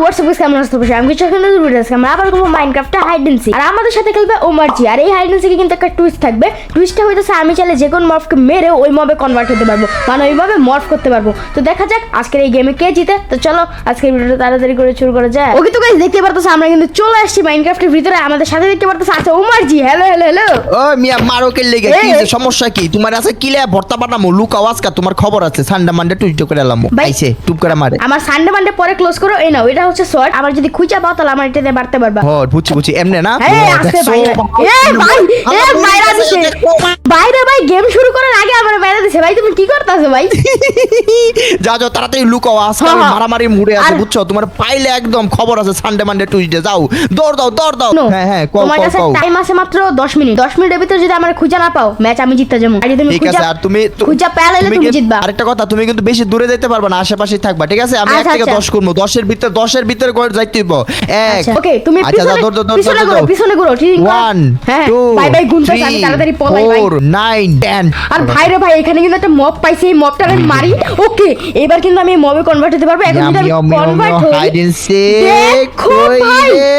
WhatsApp guys, কেমন আছো তোমরা? আমি কিছু এখন আমরা আবার করব মাইনক্রাফটে হাইড এন্ড সিক। আর আমাদের সাথে খেলবে ওমারজি। আর এই হাইড এন্ড সিকে কিন্তু একটা টুইস্ট থাকবে। টুইস্টটা হইতাছে আমি চাইলে যে কোন মবকে মেরে ওই মবে কনভার্ট হতে পারবো, মানে ওই মবে মর্ফ করতে পারবো। তো দেখা যাক আজকের এই গেমে কে জিতে। তো চলো আজকের ভিডিওটা তাড়াতাড়ি করে শুরু করা যায়। ওকে তো গাইস দেখতে পারতেছ আমরা কিন্তু চলে আসছি মাইনক্রাফটের ভিতরে। আমাদের সাথে দেখতে পারতেছ আছে ওমারজি। Hello hello hello. ও মিয়া মারো কে লেগে কি সমস্যা কি তোমার আছে? কিলে ভর্তা পাঠামো লুকাও আজকে তোমার খবর আছে। সানডে মানডে টুইট করে এলাম আইছে টুপ করে মারে। আমার সানডে মানডে পরে ক্লোজ করো। এই নাও, এটা হচ্ছে শর্ট। আমার যদি খুঁজা পাও তাহলে আমার এটাতে বাড়তে পারবা। হ্যাঁ বুঝছি এমনে না। বাইরে ভাই গেম শুরু করার আগে আমার বাইরে দিছে। ভাই তুমি কি করতেছো ভাই? যাও তাড়াতাড়ি লুকাও আজকে মারামারি মুড়ে আছে বুঝছো। তোমার পাইলে একদম খবর আছে সানডে মানডে টুইটে যাও দৌড় দাও। হ্যাঁ তোমার কাছে টাইম আছে মাত্র 10 মিনিট। 10 মিনিটের ভিতরে যদি আমার খুঁজা না পাও ম্যাচ আমি জিততে যাবো। আর যদি ঠিক আছে আর তুমি খুঁজা পেলে তুমি জিতবা। আরেকটা কথা, তুমি কিন্তু বেশি দূরে যেতে পারবে না, আশেপাশেই থাকবা ঠিক আছে? আমি 1 থেকে 10 করব। 10 এর ভিতরে করে যাইতে হইব। 1 ওকে তুমি পিছনে ঘুরো ঠিক আছে? 1 2 বাই বাই গুনতে আমি তাড়াতাড়ি পলাই ভাই। 4 9 10 আর ভাই রে ভাই এখানে কিন্তু একটা মব পাইছি। এই মবটাকে মারি। ওকে এবার কিন্তু আমি মবে কনভার্ট হতে পারবো। এখন যদি আমি কনভার্ট হই হাইড এন্ড সিক কই রে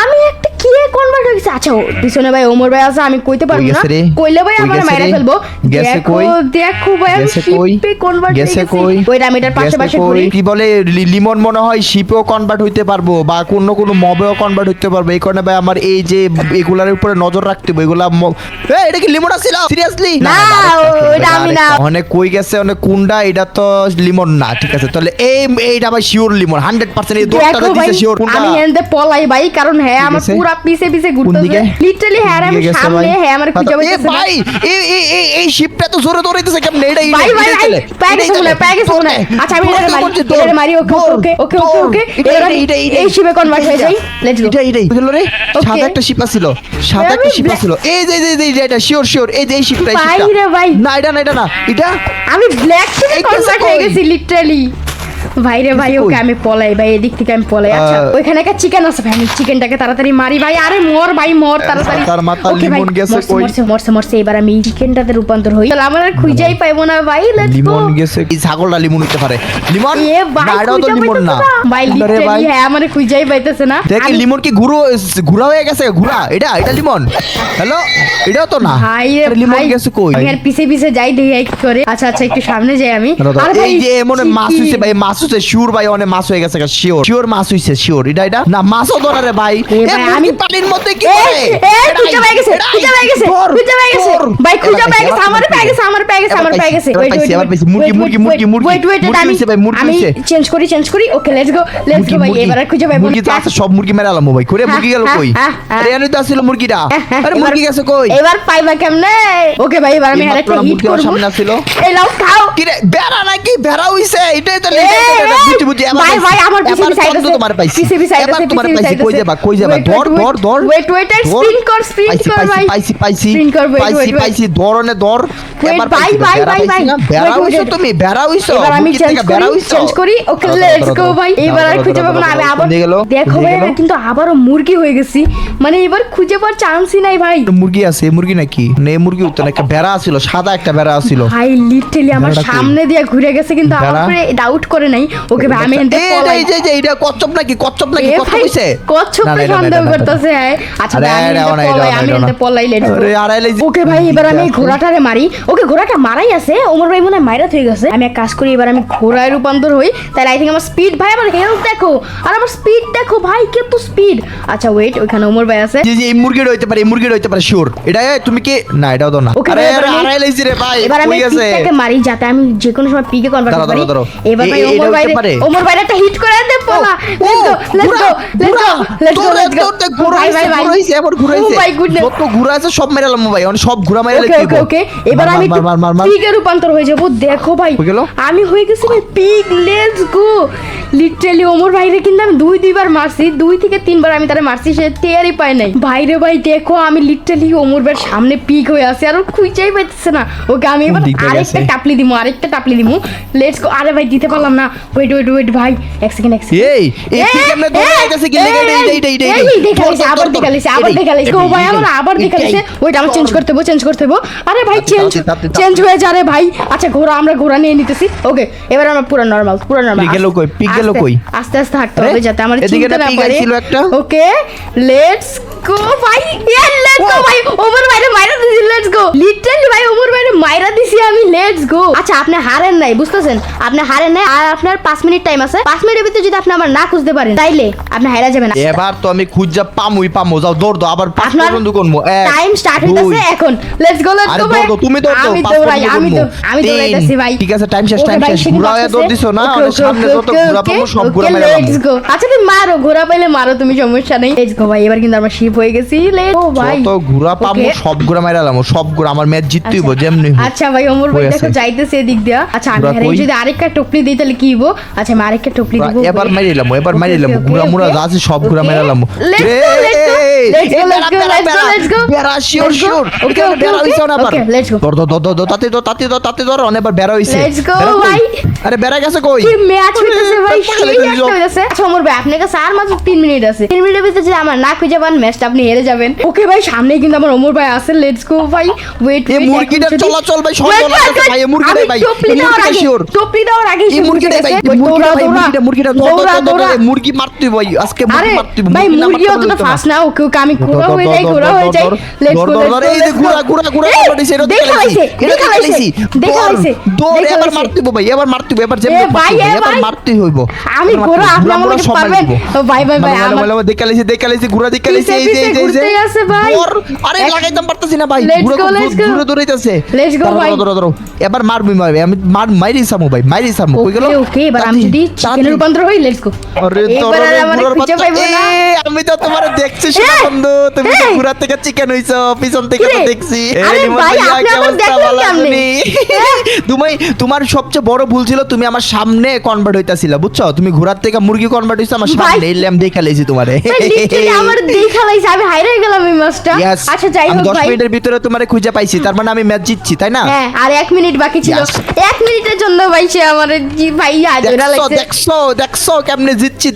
আমি একটা কি কনভার্ট হইছে। আচ্ছা পিছনে ভাই ওমর ভাই আছে, আমি কইতে পারবো না। কইলে ভাই আমার মাইরা ফেলবো। দেখো ভাই আমি শিপে কনভার্ট হইছি। ওই রামিটার পাশে ঘুরি। কি বলে লিমন মনে হয় শিপেও কনভার্ট হইতে পারবো বা কোন মবেও কনভার্ট হইতে পারবো। এই কারণে ভাই আমার এই যে এগুলার উপরে নজর রাখতে হবে। এগুলা এটা কি লিমন আছিল সিরিয়াসলি? না ওইটা আমি না। অনেক কই গেছে অনেক কুন্ডা। এটা তো লিমন না ঠিক আছে। তাহলে এইটা ভাই শিওর লিমন 100%। এই দোষটা দিছে শিওর কুন্ডা। আমি এন্ড পলাই ভাই কারণ হ্যাঁ আমার পুরো পিছে ঘুরতেছে লিটারালি। হ্যাঁ আমি সামনে হ্যাঁ আমার খুঁজে পাইতেছে ভাই এই শিপটা তো জোরে দৌড়াইতেছে কেমনে? এটা ভাই প্যাকেজ শুনে। আচ্ছা আমি এটা মারি। ওকে এই শিপে কনভার্ট হয়ে যাই। Let's go. এটা বুঝলো রে সাদা একটা শিপ ছিল। এই যে এটা শিওর এই যে এই শিপটা ভাই না এটা এটা আমি ব্ল্যাক শিপে কনভার্ট হয়ে গেছি লিটারালি। ভাই রে ভাই ওকে আমি পলাই ভাই, এদিক থেকে আমি পলাই। আচ্ছা ওইখানে একটা চিকেন আছে ভাই, আমি চিকেনটাকে তাড়াতাড়ি মারি ভাই। আরে মর ভাই মর তাড়াতাড়ি। তার মাথা লিমন গেছে কই? মরছে এবার আমি চিকেনটাতে রূপান্তর হই। তাহলে আমার আর খুঁজেই পাইবো না ভাই। Let's go. লিমন গেছে এই ছাগলটা লিমন হইতে পারে। লিমন না এটাও তো লিমন না ভাই। লিটারালি হ্যাঁ আমার খুঁজেই পাইতেছে না। দেখি লিমন কি ঘুরা হয়ে গেছে? ঘুরা এটা লিমন। হ্যালো এটাও তো না ভাই। লিমন গেছে কই? আমি আর পিছে যাই দেখি কি করে। আচ্ছা একটু সামনে যাই আমি। আর এই যে মনে মাছ হইছে ভাই, মাছ হইছে শিওর ভাই। অনেক মাছ হয়ে গেছে শিওর মাছ হইছে শিওর। এটা না মাছও ধরা রে ভাই। আমি পানির মধ্যে কি করে খুঁজে পেয়ে গেছে ভাই। খুঁজে পেয়ে গেছে আমার পেয়ে গেছে। ওয়েট আমি চেঞ্জ করি। ওকে লেটস গো ভাই। এবারে খুঁজে পাবো মুরগি তো আছে, সব মুরগি মেরে আলাম ভাই। করে মুরগি গেল কই? আরে এনে তো ছিল মুরগিটা। আরে মুরগি গেছে কই? এবার পাইবা কেমনে? ওকে ভাই এবার আমি আরেকটা হিট করব। সামনে ছিল এই লাও খাও। কি রে বেড়া নাকি? বেড়া হইছে এটাই তো বুঝি ভাই আমার পিছে সাইড আছে। তোমার পাইছি এবার তোমার পাইছি। কই যাবা ধর ওয়েট স্পিন কর ভাই। পাইছি স্পিন কর পাইছি ধরনে ধর। এবার ভাই বেড়া হইছো তুমি, বেড়া হইছো। এবার আমি চেঞ্জ করি। ওকে লেটস গো ভাই। এবার আর খুঁজে পাবো না। আমি আবার দেখো ভাই আমি কিন্তু আবারও মুরগি হয়ে গেছি। মানে এবার খুঁজে পাওয়ার চান্সই নাই ভাই। মুরগি আছে মুরগি নাকি? না মুরগি উঠতো না, একটা বেড়া ছিল, সাদা একটা বেড়া ছিল ভাই। লিটারালি আমার সামনে দিয়ে ঘুরে গেছে কিন্তু আমার উপরে ডাউট করে নাই। ওকে ভাই আমি এন্ড পলাই। এই যে এটা কচ্ছপ নাকি কত হইছে? কচ্ছপ সন্দেহ করতেছে। আচ্ছা আমি এন্ড পলাই। Let's go. ওকে ভাই এবার আমি ঘোড়াটারে মারি। ওকে ঘোড়াটা মারাই আছে। ওমর ভাই মনে হয় মাইরা হয়ে গেছে। আমি এক কাজ করি এবার আমি ঘোড়ায় রূপান্তর হই। তাহলে আই থিং আমার স্পিড ভাই, আমার হেলথ দেখো আর আমার স্পিড দেখো ভাই কত স্পিড। আচ্ছা ওয়েট ওখানে ওমর ভাই আছে। জি এই মুরগিটা হইতে পারে শিওর। এটা তুমি কি না এটাও দাও না। আরে আড়াই লাইছি রে ভাই। এবার আমি পিকটাকে মারি যাতে আমি যে কোনো সময় পিকে কনভার্ট করতে পারি। এবার ভাই ওমর ভাই একটা হিট করে দে পোলা। Let's go. ভাই ঘুরাইছে। ও মাই গুডনেস কত ঘুরাইছে সব মেরালাম ভাই। সব ঘুরা মেরে লাগবে। ওকে এবার আমি পিকে রূপান্তর হয়ে যাব। দেখো ভাই আমি হয়ে গেছি ভাই peak. Let's go. Literally Omar ভাইরে কিন্তু আমি দুইবার মারছি, 2 থেকে 3বার আমি তারে মারছি, সে টেরই পায় নাই। ভাইরে ভাই দেখো আমি লিটারালি ওমর ভাইয়ের সামনে পিক হয়ে আছি, আর ও খুঁজেই পাইতেছে না ওকে। আমি এবার দিকটা আরেকটা গেছে। টাপলি দিমু, লেটস গো। আরে ভাই দিতে পারলাম না, ওয়েট ভাই, এক সেকেন্ড। এই তুই কেমনে দৌড়ে আইতাছিস কি লেগে এই দেখাইছে আবার দেখাইছে গো ভাই, আমার আবার দেখাইছে। ওইট আমার চেঞ্জ করতে হইব। আরে ভাই চেঞ্জ হয়ে যা রে ভাই। আচ্ছা আমরা ঘোড়া নিয়ে নিতেছি। ওকে এবার আমরা পুরো নরমাল পিক গেল কই? আস্তে হাঁটতে আরে, হবে যাতে আমার এদিকে চিনতে একটা না পিক পারে। আইছিল একটা। ওকে লেটস গো ভাই, লেটস গো ভাই। ওমর ভাইরে মাইরা দিছি, লেটস গো। লিটারালি ভাই ওমর ভাইরে মাইরা দিছি আমি, লেটস গো। আচ্ছা আপনি হারেন নাই, বুঝতেছেন? আপনি হারেন নাই, আর আপনার 5 মিনিট টাইম আছে। 5 মিনিটের ভিতরে যদি আপনি আমার না খুঁজতে পারেন তাইলে আপনি হারা যাবেন। এবার তো আমি খুঁজা পামু যাও দৌড় দাও আবার 5 আপনার পর্যন্ত করবো। টাইম স্টার্ট হইতাছে এখন, লেটস গো আরে ভাই। দৌড় দাও, তুমি দৌড় দাও, আমি 5 দৌড়াই, পর্যন্ত আমি করবো। দৌড়াইতাছি ভাই। ঠিক আছে, টাইম শেষ ওকে ভাই, সেদিন ঘোড়া বাঁচতেছে। দৌড় দিছো না, ওকে, আর ওকে, সামনে ওকে, যত ওকে, ঘোড়া পাবো সব ওকে, ঘোড়া মেরে let's go। আচ্ছা তুমি মারো, ঘোড়া পাইলে মারো, তুমি সমস্যা নেই। লেটস গো ভাই, এবার কিন্তু আমরা শিপ হয়ে গেছি। লেটস গো ভাই, যত ঘোড়া পাবো ওকে। সব ঘোড়া মেরে আলাম, সব ঘোড়া আমার ম্যাচ জিততে হইব যেমনি হোক। আচ্ছা ভাই ওমর ভাই হয়ে দেখো আছে। যাইতেছে এদিক দিয়া। আচ্ছা আমি ঘোড়া হারাই কই? যদি আরেকটা টপলি দেই তাহলে কি হইব? আচ্ছা আমি আরেকটা টপলি দিব। এবার মারিলাম ঘোড়া মুড়া যা আছে সব ঘোড়া মেরালাম। Let's go. বেড়া শিওর Okay, বেড়া হইছে না আবার। Okay, let's go. দর তাতে ধর অনেক বেড়া হইছে। Let's go, বেড়া কই? ভাই। আরে বেড়া গেছে কই? কি ম্যাচ হইতেছে ভাই, পাগল সেই হয়ে ম্যাচ যাও। হইতেছে। আচ্ছা ওমর ভাই আপনার কাছে আর মাত্র 3 মিনিট আছে। 3 মিনিটের ভিতরে যদি আমার না খুঁজে পান ম্যাচটা আপনি হেরে যাবেন। ওকে ভাই সামনে কিন্তু আমার ওমর ভাই আছে। লেটস গো ভাই, ওয়েট। এই মুরগিটার চলাচল ভাই সব চলা আছে ভাই, এই মুরগিটাই ভাই। টপলি এই দেওয়ার মুরগিটা আগে, শিওর। টপলি দেওয়ার আগে এই মুরগিটাই ভাই, মুরগিটা দৌড়া। মুরগি মারতে ভাই আজকে আরে মুরগি মারতে ভাই মুরগি অতটা ফাস্ট না, ওকে আমি ঘোড়া হয়ে যাই। Let's go. এই যে ঘোড়া কমাডিছে এটা দেখাইছি দৌড় এবার মারতে ভাই, এবার মারতে এবার যেমন এবার মারতে হইব। আমি ঘোড়া আপনি আমাকে পারবেন। ভাই আমার দেখাইছি ঘোড়া দেখাইছি এই যে ঘুরতেই আছে ভাই। আরে লাগাইতাম পারতাছি না ভাই, Let's ঘোড়া go, let's go. দূরে দৌড়াইতাছে। Let's go, ভাই। ধরো এবার মারবি আমি মাইরি সামু ভাই, মাইরি সামু কই গেল? ওকে এবার আমি যদি চিকেনের রূপান্তর হই, লেটস গো। আরে এবার আর আমার খুঁজে পাইবো না। আমি তো তোমার দেখছি সোনা বন্ধু, তুমি তো ঘোড়া থেকে চিকেন হইছো, পিছন থেকে তো দেখছি। আরে লিমন ভাই, ভাইয়া, আপনি কি আমার অবস্থা? দেখলেন ভালো কেমনে? আছেন? তোমার সবচেয়ে বড় ভুল ছিল তুমি আমার সামনে কনভার্ট হইতাছিল, বুঝছো? তুমি ঘোড়ার থেকে মুরগি কনভার্ট হইছো আমার সামনে, এই ল্যাম দেখে লাইছি তোমারে। ভাই, literally আমার দেখা লাইছে, আমি হাইরে গেলাম এই ম্যাচটা। Yes, আচ্ছা যাই আমি হোক 10 ভাই। মিনিটের ভিতরে তোমারে খুঁজে পাইছি, তার মানে আমি ম্যাচ জিতছি, তাই না? হ্যাঁ আর 1 মিনিট বাকি ছিল। Yes. 1 মিনিটের জন্য ভাই সে আমার ভাই হাজরা লাগছে। দেখছো কেমনে জিতছি,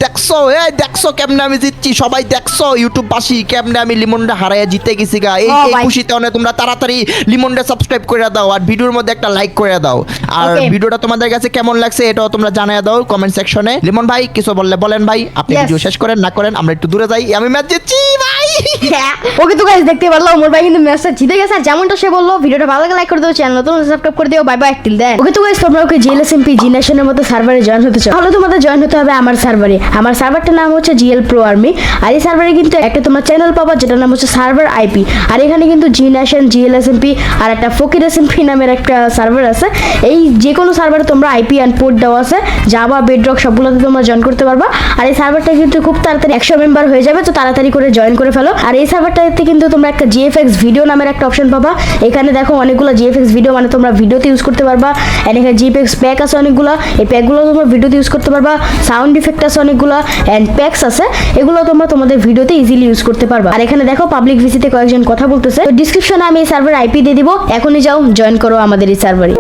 দেখছো কেমনে আমি জিতছি, সবাই দেখছো ইউটিউব বাসী কেমনে আমি লিমনটা হারাইয়া জিতে গেছি গা। এই ভাই। খুশিতে অনেক তোমরা তাড়াতাড়ি লিমনটা সাবস্ক্রাইব করে দাও, আর ভিডিওর মধ্যে একটা লাইক করে দাও, আর Okay. ভিডিওটা তোমাদের কাছে কেমন লাগছে এটাও তোমরা জানিয়ে দাও কমেন্ট সেকশনে। লিমন ভাই কিছু বলেন ভাই, আপনি Yes. ভিডিও শেষ করেন না করেন আমরা একটু দূরে যাই, আমি ম্যাচ জিতছি ভাই। হ্যাঁ, ওকে তো গাইস দেখতে পারলো ওমর ভাই কিন্তু ম্যাচটা জিতে গেছে। আর যেমনটা সে বললো, ভিডিওটা ভালো লাগে লাইক করে দাও, চ্যানেল নতুন সাবস্ক্রাইব করে দিও। Bye bye till then. Okay তো গাইস তোমরা ওকে জিএলএসএমপি জি নেশনের মতো সার্ভারে জয়েন হতে চাও, তাহলে তোমাদের জয়েন হতে হবে আমার সার্ভারে। আমার সার্ভারটার নাম হচ্ছে জিএল প্রো আর্মি। আর এই সার্ভারে কিন্তু একটা তোমরা চ্যানেল পাবা যেটার নাম হচ্ছে সার্ভার আইপি। আর এখানে কিন্তু জি নেশন, জিএলএসএমপি আর একটা ফকির এসএমপি নামের একটা সার্ভার আছে। এই যে কোনো সার্ভারে তোমরা আইপি অ্যান্ড পোর্ট দেওয়া আছে, জাভা, বেডরক সবগুলোতে তোমরা জয়েন করতে পারবা। আর এই সার্ভারটা কিন্তু খুব তাড়াতাড়ি 100 মেম্বার হয়ে যাবে, তো তাড়াতাড়ি করে জয়েন করে ফেলো। আর এই সার্ভারটাতে কিন্তু তোমরা একটা জিএফএক্স ভিডিও নামের একটা অপশন পাবা। এখানে দেখো অনেকগুলো জিএফএক্স ভিডিও, মানে তোমরা ভিডিওতে ইউজ করতে পারবা। এন্ড এখানে জিএফএক্স প্যাক আছে অনেকগুলো, এই প্যাকগুলো তোমরা ভিডিওতে ইউজ করতে পারবা। সাউন্ড ইফেক্ট আছে অনেকগুলো এন্ড প্যাকস আছে, এগুলো তোমরা তোমাদের ভিডিওতে ইজিলি ইউজ করতে পারবা। আর এখানে দেখো পাবলিক ভিসিতে কয়েকজন কথা বলতেছে, তো ডিসক্রিপশনে আমি এই সার্ভার আইপি দিয়ে দিব, এখনই যাও জয়েন করো আমাদের এই সার্ভারে।